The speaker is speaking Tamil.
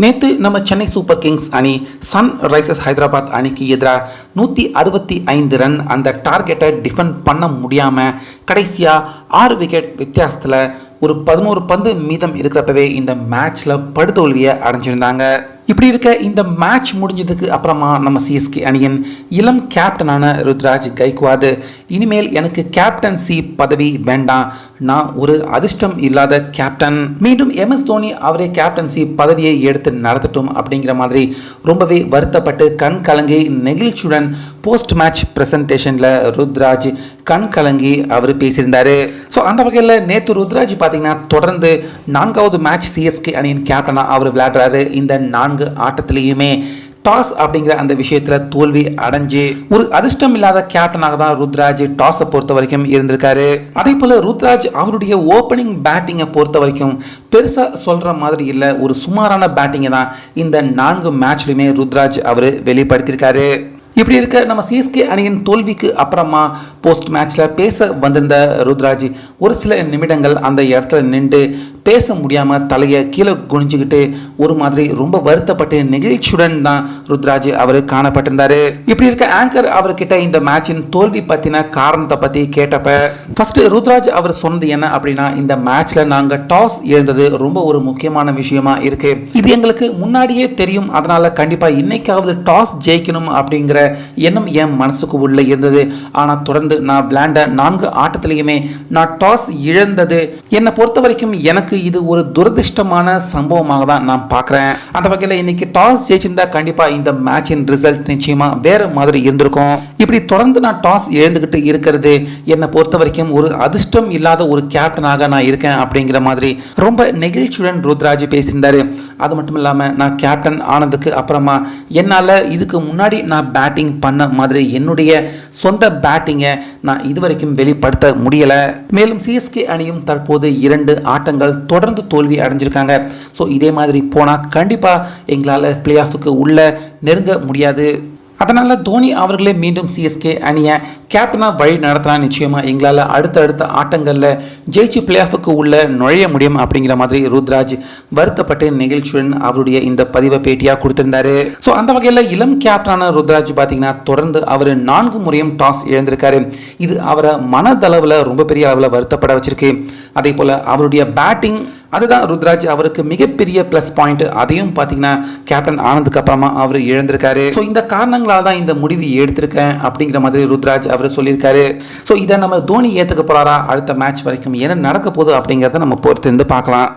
நேற்று நம்ம சென்னை சூப்பர் கிங்ஸ் அணி சன்ரைசர்ஸ் ஹைதராபாத் அணிக்கு எதிராக 165 ரன் அந்த டார்கெட்டை டிஃபெண்ட் பண்ண முடியாமல் கடைசியாக 6 விக்கெட் வித்தியாசத்தில் ஒரு 11 பந்து மீதம் இருக்கிறப்பவே இந்த மேட்ச்சில் படுதோல்வியை அடைஞ்சிருந்தாங்க. இப்படி இருக்க இந்த மேட்ச் முடிஞ்சதுக்கு அப்புறமா நம்ம சிஎஸ்கே அணியின் இளம் கேப்டனான ருத்ராஜ் கைக்வாத் இனிமேல் எனக்கு கேப்டன்சி பதவி வேண்டாம், நான் ஒரு அதிர்ஷ்டம் இல்லாத கேப்டன், மீண்டும் எம்எஸ் தோனி அவரே கேப்டன்சி பதவியை எடுத்து நடத்தட்டும் அப்படிங்கிற மாதிரி ரொம்பவே வருத்தப்பட்டு கண் கலங்கி நெகிழ்ச்சியுடன் போஸ்ட் மேட்ச் பிரசன்டேஷனில் ருத்ராஜ் கண் கலங்கி அவர் பேசியிருந்தார். ஸோ அந்த வகையில் நேற்று ருத்ராஜ் பார்த்தீங்கன்னா தொடர்ந்து 4வது மேட்ச் சிஎஸ்கே அணியின் கேப்டனாக அவர் விளையாடுறாரு. இந்த 4 ஆட்டத்திலையுமே டாஸ் அப்படிங்கிற அந்த விஷயத்தில் தோல்வி அடைஞ்சு ஒரு அதிர்ஷ்டம் இல்லாத கேப்டனாக தான் ருத்ராஜ் டாஸை பொறுத்த வரைக்கும் இருந்திருக்காரு. அதே போல் ருத்ராஜ் அவருடைய ஓப்பனிங் பேட்டிங்கை பொறுத்த வரைக்கும் பெருசாக சொல்கிற மாதிரி இல்லை, ஒரு சுமாரான பேட்டிங்கை தான் இந்த 4 மேட்ச்லையுமே ருத்ராஜ் அவர் வெளிப்படுத்தியிருக்காரு. இப்படி இருக்க நம்ம சிஎஸ்கே அணியின் தோல்விக்கு அப்புறமா போஸ்ட் மேட்ச்சில் பேச வந்திருந்த ருத்ராஜ் ஒரு சில நிமிடங்கள் அந்த இடத்துல நின்று பேச முடியாமல் தலையை கீழே குனிஞ்சுக்கிட்டு ஒரு மாதிரி ரொம்ப வருத்தப்பட்டு நெகிழ்ச்சியுடன் தான் ருத்ராஜ் அவர் காணப்பட்டிருந்தார். இப்படி இருக்க ஆங்கர் அவர்கிட்ட இந்த மேட்சின் தோல்வி பற்றின காரணத்தை பற்றி கேட்டப்ப ஃபர்ஸ்ட் ருத்ராஜ் அவர் சொன்னது என்ன அப்படின்னா, இந்த மேட்ச்சில் நாங்கள் டாஸ் எழுந்தது ரொம்ப ஒரு முக்கியமான விஷயமா இருக்கு, இது எங்களுக்கு முன்னாடியே தெரியும், அதனால கண்டிப்பாக இன்னைக்காவது டாஸ் ஜெயிக்கணும் அப்படிங்கிற எண்ணம் என் மனசுக்கு உள்ள இருந்தது. ஆனால் தொடர்ந்து நான் விளையாண்ட 4 ஆட்டத்திலையுமே நான் டாஸ் இழந்தது என்னை பொறுத்த வரைக்கும் எனக்கு இது ஒரு துரதிர்ஷ்டமான சம்பவமாக தான் நான் பார்க்குறேன். அந்த வகையில் இன்னைக்கு டாஸ் ஜெயிச்சிருந்தா கண்டிப்பாக இந்த மேட்சின் ரிசல்ட் நிச்சயமாக வேறு மாதிரி இருந்திருக்கும். இப்படி தொடர்ந்து நான் டாஸ் எழுந்துக்கிட்டு இருக்கிறது என்னை பொறுத்த வரைக்கும் ஒரு அதிர்ஷ்டம் இல்லாத ஒரு கேப்டனாக நான் இருக்கேன் அப்படிங்கிற மாதிரி ரொம்ப நெகிழ்ச்சியுடன் ருத்ராஜ் பேசியிருந்தார். அது மட்டும் இல்லாமல் நான் கேப்டன் ஆனதுக்கு அப்புறமா என்னால் இதுக்கு முன்னாடி நான் பேட்டிங் பண்ண மாதிரி என்னுடைய சொந்த பேட்டிங்கை நான் இதுவரைக்கும் வெளிப்படுத்த முடியலை. மேலும் சிஎஸ்கே அணியும் தற்போது 2 ஆட்டங்கள் தொடர்ந்து தோல்வி அடைஞ்சிருக்காங்க. ஸோ இதே மாதிரி போனால் கண்டிப்பாக எங்களால் பிளே ஆஃபுக்கு உள்ள நெருங்க முடியாது. அதனால் தோனி அவர்களே மீண்டும் சிஎஸ்கே அணியை கேப்டனாக வழி நடத்தலாம், நிச்சயமாக எங்களால் அடுத்த ஆட்டங்களில் ஜெயிச்சு பிளே ஆஃபுக்கு உள்ள நுழைய முடியும் அப்படிங்கிற மாதிரி ருத்ராஜ் வருத்தப்பட்டு நிகழ்ச்சியுடன் அவருடைய இந்த பதிவை பேட்டியாக கொடுத்திருந்தாரு. ஸோ அந்த வகையில் இளம் கேப்டனான ருத்ராஜ் பார்த்தீங்கன்னா தொடர்ந்து அவர் 4 முறையும் டாஸ் இழந்திருக்காரு. இது அவரை மனதளவில் ரொம்ப பெரிய அளவில் வருத்தப்பட வச்சிருக்கு. அதே போல் அவருடைய பேட்டிங் அதுதான் ருத்ராஜ் அவருக்கு மிகப்பெரிய ப்ளஸ் பாயிண்ட். அதையும் பார்த்தீங்கன்னா கேப்டன் ஆனதுக்கு அப்புறமா அவர் இழந்திருக்காரு. ஸோ இந்த காரணங்களால் தான் இந்த முடிவு எடுத்திருக்கேன் அப்படிங்கிற மாதிரி ருத்ராஜ் அவர் சொல்லியிருக்காரு. ஸோ இதை நம்ம தோனி ஏற்றுக்க போகிறாரா, அடுத்த மேட்ச் வரைக்கும் என்ன நடக்க போகுது அப்படிங்கிறத நம்ம பொறுத்து இருந்து பார்க்கலாம்.